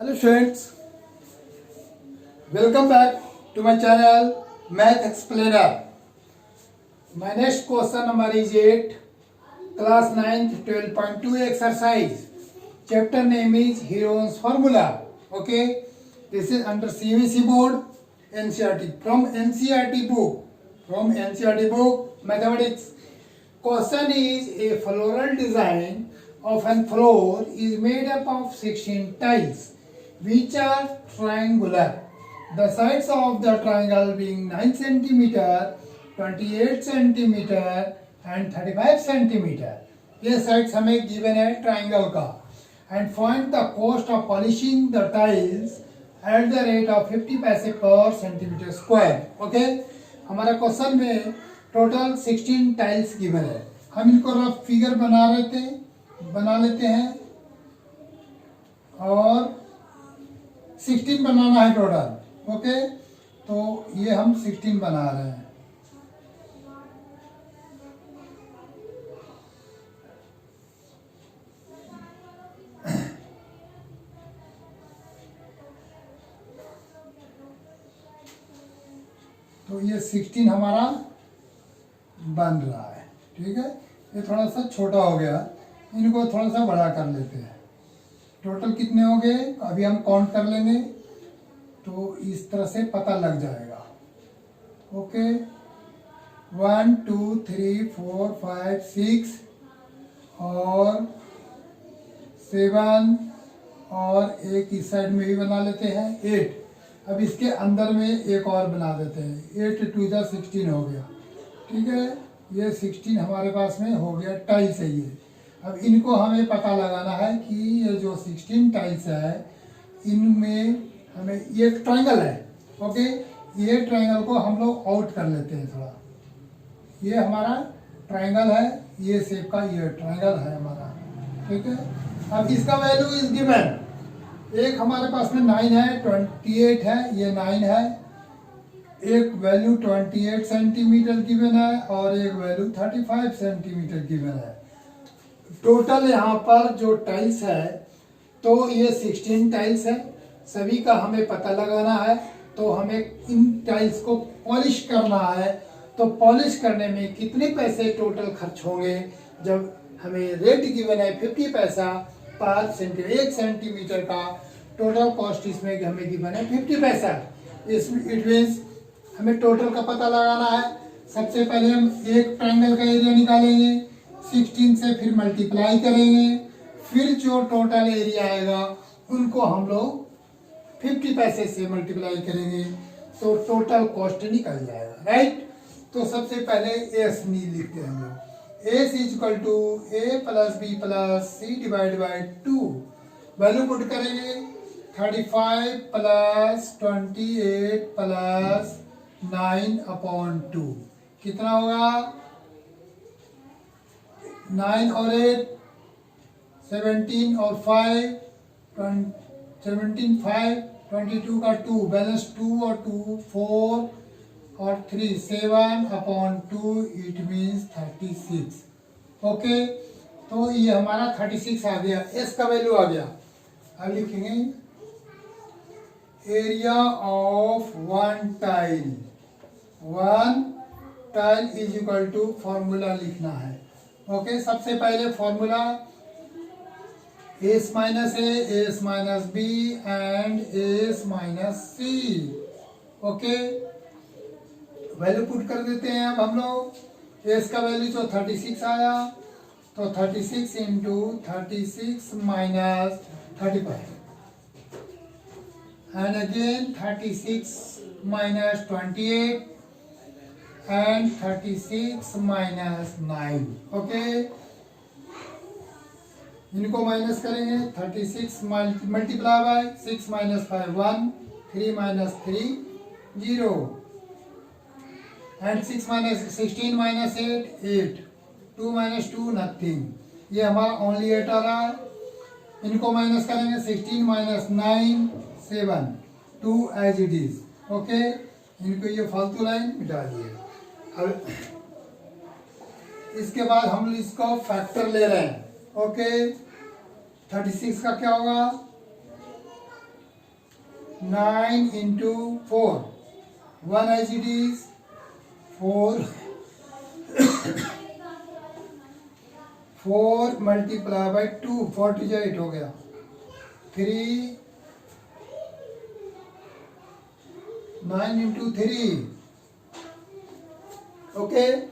Hello students, welcome back to my channel Math Explainer. My next question number is 8, class 9th 12.2 exercise. Chapter name is Heron's Formula. Okay, this is under CBSE board NCERT from NCERT book mathematics. Question is a floral design of an floor is made up of 16 tiles which are triangular. The sides of the triangle being 9 cm, 28 cm and 35 cm. ये sides हमें given है triangle का. And find the cost of polishing the tiles at the rate of 50 पैसे पर centimetre square. Okay, हमारा question में total 16 tiles given है. हम इनको रफ फिगर बना लेते हैं और 16 बनाना है टोटल. ओके, तो ये हम 16 बना रहे हैं. तो ये 16 हमारा बन रहा है. ठीक है, ये थोड़ा सा छोटा हो गया, इनको थोड़ा सा बड़ा कर लेते हैं. टोटल कितने हो गए अभी हम काउंट कर लेंगे तो इस तरह से पता लग जाएगा. ओके, 1 2 3 4 5 6 और 7 और एक इस साइड में भी बना लेते हैं 8. अब इसके अंदर में एक और बना देते हैं. 8 2 16 हो गया. ठीक है, ये 16 हमारे पास में हो गया. टाइल्स है ये. अब इनको हमें पता लगाना है कि ये जो 16 टाइल्स है इनमें हमें ये ट्रायंगल है. ओके, ये ट्रायंगल को हम लोग आउट कर लेते हैं थोड़ा. ये हमारा ट्रायंगल है, ये शेप का ये ट्रायंगल है हमारा. ठीक है, अब इसका वैल्यू इज गिवन. एक हमारे पास में 9 है, 28 है, ये 9 है. एक वैल्यू 28 सेंटीमीटर गिवन है और एक वैल्यू 35 सेंटीमीटर गिवन है. टोटल यहाँ पर जो टाइल्स है तो ये 16 टाइल्स है. सभी का हमें पता लगाना है. तो हमें इन टाइल्स को पॉलिश करना है. तो पॉलिश करने में कितने पैसे टोटल खर्च होंगे. जब हमें रेट गिवन है 50 पैसा पर सेंटीमीटर, 1 सेंटीमीटर का टोटल कॉस्ट इसमें हमें गिवन है 50 पैसा. इसमें इट मीन्स हमें टोटल का पता लगाना है. सबसे पहले हम एक ट्रायंगल का एरिया निकालेंगे, 16 से फिर मल्टीप्लाई करेंगे, फिर जो टोटल एरिया आएगा उनको हम लोग 50 पैसे से मल्टीप्लाई करेंगे तो टोटल कॉस्ट निकल जाएगा. राइट, तो सबसे पहले एस लिखते हैं हम लोग. S is equal to A plus B plus C divide by 2. Value put करेंगे 35 प्लस 28 प्लस 9 अपॉन 2. कितना होगा 9 और 8 17 और 5 17 5 22 का 2 बैलेंस 2 और 2 4 और 3 7 अपॉन 2 इट मीन्स 36. ओके, तो ये हमारा 36 आ गया. एस का वैल्यू आ गया. अब लिखेंगे area of one tile is equal to formula लिखना है. ओके, सबसे पहले formula S minus A, S minus B and S minus C. Okay, value put कर देते हैं. अब हम लोग एस का वैल्यू जो 36 आया तो 36 into 36 minus 35 and again 36 minus 28 and 36 minus 9. Okay, इनको माइनस करेंगे. 36 multiply by 6 minus 5 1, 3 minus 3 0 and 6 minus 16 minus 8 2 minus 2 nothing. ये हमारा ओनली 8 आ रहा है. इनको माइनस करेंगे 16 minus 9 7 2 as it is. Okay, इनको ये फालतू लाइन मिटा दिए. अब इसके बाद हम इसको फैक्टर ले रहे हैं. ओके, 36 का क्या होगा 9 into 4, 1 as it is, 4 4 multiply by 2, 4 to 8 हो गया, 3 9 into 3, okay,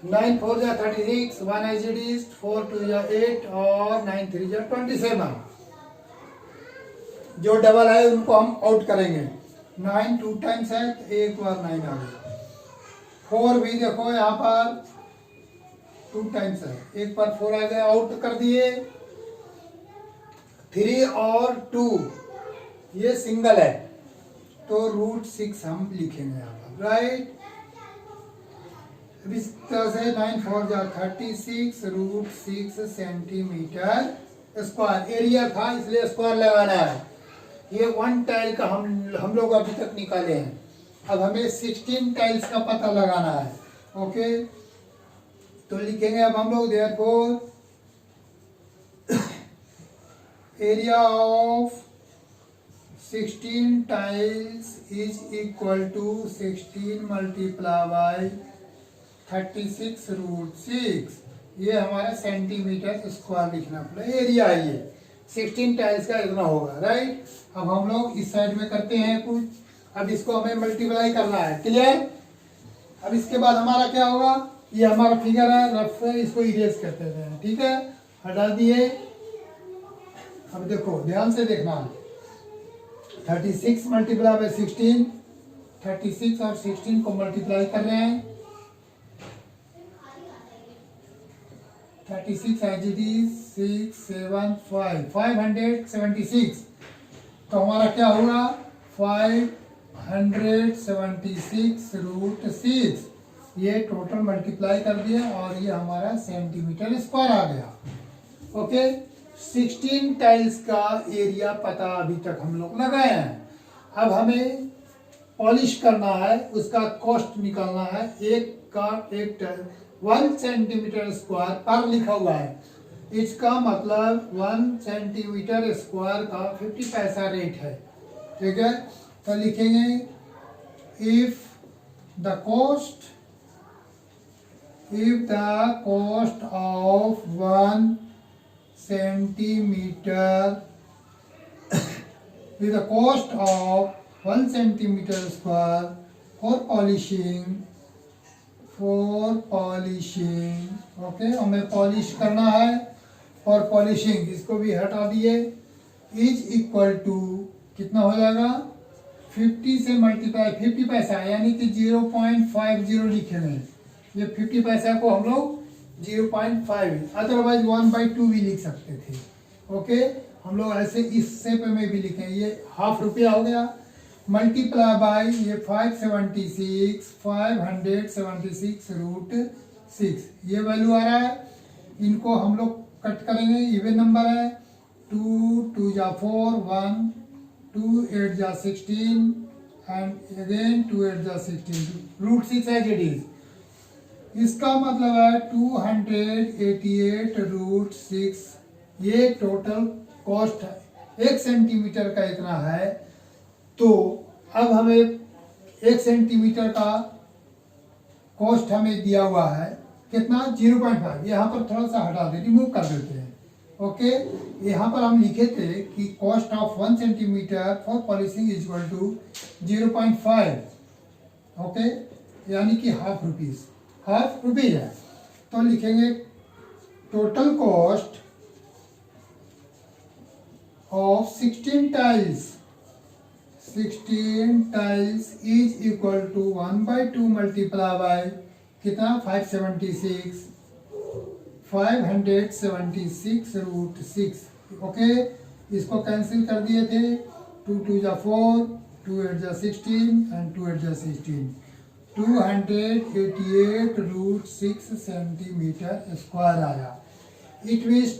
9 4 जा 36, 1 as it is, 4 2 जा 8 और 9 3 जा 27। जो डबल है उनको हम आउट करेंगे। 9 2 टाइम्स है तो एक बार 9 आ गया। 4 भी देखो यहाँ पर 2 टाइम्स है, एक बार 4 आ गया, आउट कर दिए। 3 और 2 ये सिंगल है तो √6 हम लिखेंगे यहाँ पर, राइट। इस तरह से 9 4 जा 36, √6 सेंटीमीटर स्क्वायर। एरिया था इसलिए स्क्वायर लगाना है। ये 1 टाइल का हम लोग अभी तक निकाले हैं। अब हमें 16 टाइल्स का पता लगाना है, ओके। तो लिखेंगे अब हम लोग therefore area of 16 tiles is equal to 16 multiply by 36 √6। ये हमारा सेंटीमीटर स्क्वायर लिखना पड़ेगा। एरिया है ये 16 टाइल्स का इतना होगा, राइट। अब हम लोग इस साइड में करते हैं कुछ। अब इसको हमें मल्टीप्लाई करना है, क्लियर। अब इसके बाद हमारा क्या होगा, ये हमारा फिगर है, रफ है, इसको इरेज करते हैं, ठीक है, हटा दिए। अब देखो ध्यान से देखना, 36 मल्टीप्लाई बाई 16, 36 और 16 को मल्टीप्लाई कर रहे हैं। 36 as it is, 6 7 5 576। तो हमारा क्या होगा 576 √6। ये टोटल मल्टीप्लाई कर दिया और ये हमारा सेंटीमीटर स्क्वायर आ गया, ओके। 16 टाइल्स का एरिया पता अभी तक हम लोग लगाए हैं। अब हमें पॉलिश करना है, उसका कॉस्ट निकालना है। एक टाइल 1 सेंटीमीटर स्क्वायर पर लिखा हुआ है, इसका मतलब 1 सेंटीमीटर स्क्वायर का 50 पैसा रेट है, ठीक है। तो लिखेंगे if the cost of 1 centimetre with the cost of 1 centimeter square for polishing, okay. हमें पॉलिश करना है और पॉलिशिंग इसको भी हटा दिए, इज इक्वल टू कितना हो जाएगा 50 से मल्टीप्लाई 50 पैसा, यानी कि 0.50 लिखेंगे। ये 50 पैसा को हम लोग 0.5, अदरवाइज 1/2 भी लिख सकते थे, ओके। हम लोग ऐसे इस शेप में भी लिखें, ये ½ रुपया हो गया, मल्टीप्लाई बाई ये 576 √6, ये वैल्यू आ रहा है। इनको हम लोग कट करेंगे, इवन नंबर है, 2 2 जा 4, 1 2 8 जा 16 एंड अगेन 2 8 जा 16, √6 एज इट इज। इसका मतलब है 288 √6। ये टोटल कॉस्ट है, 1 सेंटीमीटर का इतना है। तो अब हमें 1 सेंटीमीटर का कॉस्ट हमें दिया हुआ है कितना 0.5। यहाँ पर थोड़ा सा हटा दे, रिमूव कर देते हैं, ओके। यहाँ पर हम लिखे थे कि cost of 1 centimetre for polishing is equal to 0.5, okay, यानी कि ½ रुपीज है। तो लिखेंगे total cost of 16 tiles is equal to 1/2 multiply by कितना 576 √6, ओके। इसको कैंसिल कर दिए थे, 2 2 जा 4, 2 8 जा 16 एंड 2 8 जा 16, 288 √6 सेंटीमीटर स्क्वायर आया। इट मीन्स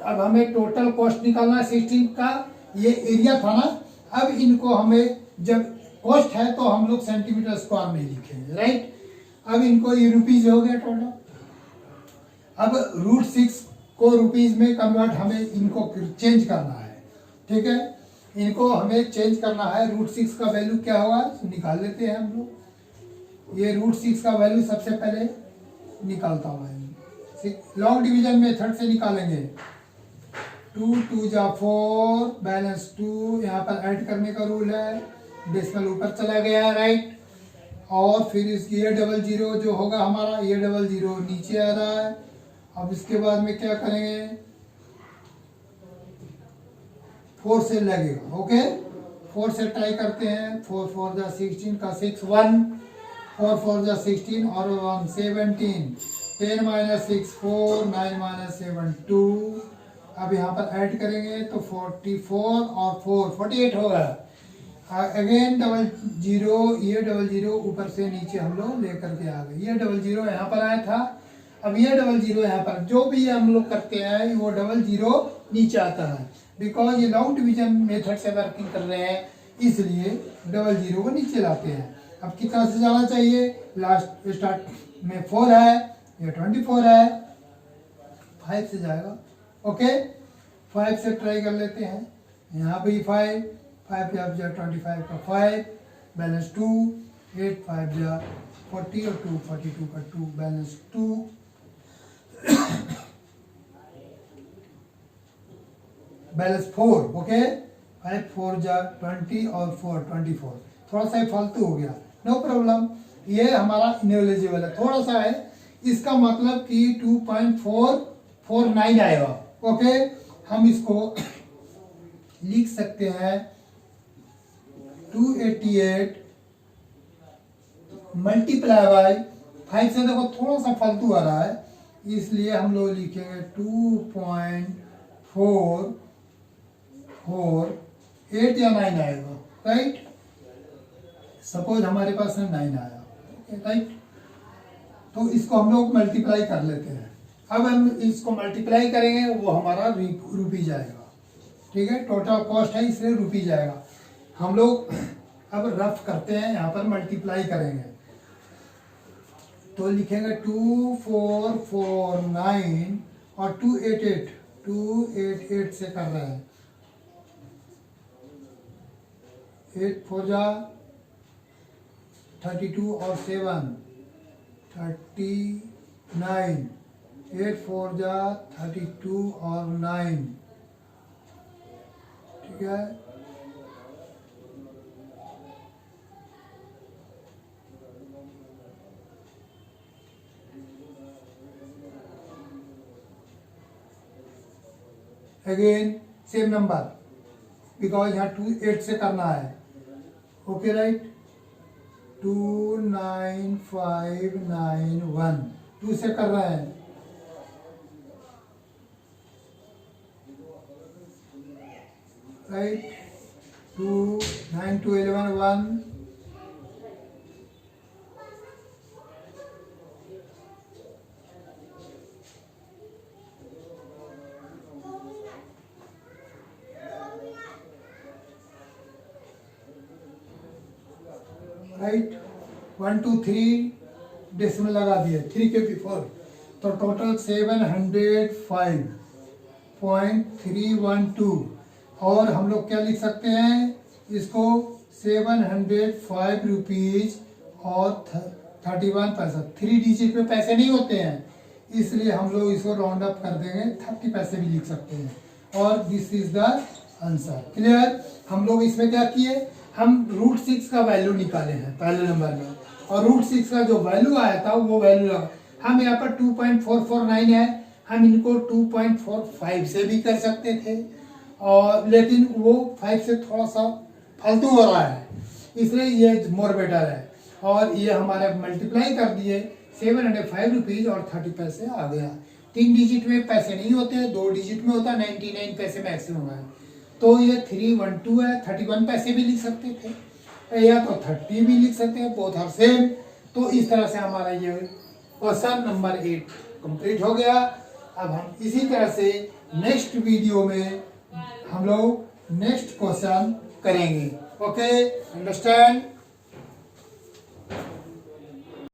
अब हमें टोटल कॉस्ट निकालना है 16 का, ये एरिया था ना। अब इनको हमें जब कॉस्ट है तो हम लोग सेंटीमीटर स्क्वायर में लिखेंगे, राइट। अब इनको ये रुपीज हो गया टोटल। अब √6 को रुपीज में कन्वर्ट हमें इनको चेंज करना है, ठीक है। इनको हमें चेंज करना है। √6 का वैल्यू क्या होगा निकाल लेते हैं हम लोग। ये √6 का वैल्यू सबसे पहले निकालता हूँ। लॉन्ग डिवीजन मेथड से निकालेंगे। 2 2 जा 4 बैलेंस 2, यहाँ पर ऐड करने का रूल है। डेसिमल ऊपर चला गया है, राइट। और फिर इसकी ये 00 जो होगा हमारा, ये 00 नीचे आ रहा है। अब इसके बाद में क्या करेंगे, 4 से लगेगा। ओके, 4 से ट्राई करते हैं। 4 4 जा 16 का 6 1, 4 4 जा 16 और 1 17, 10 - 6 4, 9 - 7 2। अब यहाँ पर ऐड करेंगे तो 44 और 4 48 होगा। अगेन 00, ये 00 ऊपर से नीचे हम लोग लेकर के आ गए। ये 00 यहाँ पर आया था, अब ये 00 यहाँ पर, जो भी हम लोग करते हैं वो 00 नीचे आता है। बिकॉज ये लॉन्ग डिवीजन मेथड से वर्किंग कर रहे हैं, इसलिए 00 को नीचे लाते हैं। अब कितना से जाना चाहिए, लास्ट स्टार्ट में 4 है, ये 24 है, 5 से जाएगा। ओके, 5 से ट्राई कर लेते हैं। यहाँ भी 5 5 या 25 का 5 बैलेंस 2, 8 5 या 40 और 2 42 का 2 बैलेंस 2। बैलेंस 4। ओके, 5 4 जा 20 और 4 24। थोड़ा सा फालतू हो गया, नो प्रॉब्लम, ये हमारा इनेलिजिबल है, थोड़ा सा है। इसका मतलब कि 2.449 आएगा। ओके, हम इसको लिख सकते हैं 288 मल्टीप्लाई बाय 5 से, देखो थोड़ा सा फालतू आ रहा है, इसलिए हम लोग लिखेंगे 2.48 या 9 आएगा, राइट। सपोज हमारे पास में 9 आया, राइट। तो इसको हम लोग मल्टीप्लाई कर लेते हैं। अब हम इसको मल्टीप्लाई करेंगे, वो हमारा रुपी जाएगा, ठीक है। टोटल कॉस्ट है इसलिए रुपी जाएगा। हम लोग अब रफ करते हैं, यहाँ पर मल्टीप्लाई करेंगे तो लिखेंगे 2449 और 288 से कर रहे हैं। 8 4 जा 32 और 7 39, 8 4 जा 32 और 9, ठीक है। अगेन सेम नंबर, बिकॉज यहाँ 28 से करना है। Okay, right. 29591 2 से कर रहे हैं, राइट। 2 9 2 11 1, राइट। 1 2 3 डेसिमल लगा दिए 3 के बिफोर, तो टोटल 705.312। और हम लोग क्या लिख सकते हैं इसको, 705 रुपीज और 31 पैसा। 3 डिजिट में पैसे नहीं होते हैं, इसलिए हम लोग इसको राउंड अप कर देंगे, 30 पैसे भी लिख सकते हैं। और this is the answer. Clear. हम लोग इसमें क्या किए, हम √6 का वैल्यू निकाले हैं पहले नंबर में, और √6 का जो वैल्यू आया था वो वैल्यू हम यहाँ पर 2.449 है, हम इनको 2.45 से भी कर सकते थे, और लेकिन वो 5 से थोड़ा सा फालतू हो रहा है, इसलिए ये मोर बेटर है। और ये हमारे मल्टीप्लाई कर दिए, 705 रुपीज और 30 पैसे आ गया। 3 डिजिट में पैसे नहीं होते, 2 डिजिट में होता, 99 पैसे मैक्सिमम है। तो ये 312 है, 31 पैसे भी लिख सकते थे, या तो 30 भी लिख सकते हैं, बोथ आर सेम। तो इस तरह से हमारा ये क्वेश्चन नंबर 8 कंप्लीट हो गया। अब हम इसी तरह से नेक्स्ट वीडियो में हम लोग नेक्स्ट क्वेश्चन करेंगे। Okay, understand.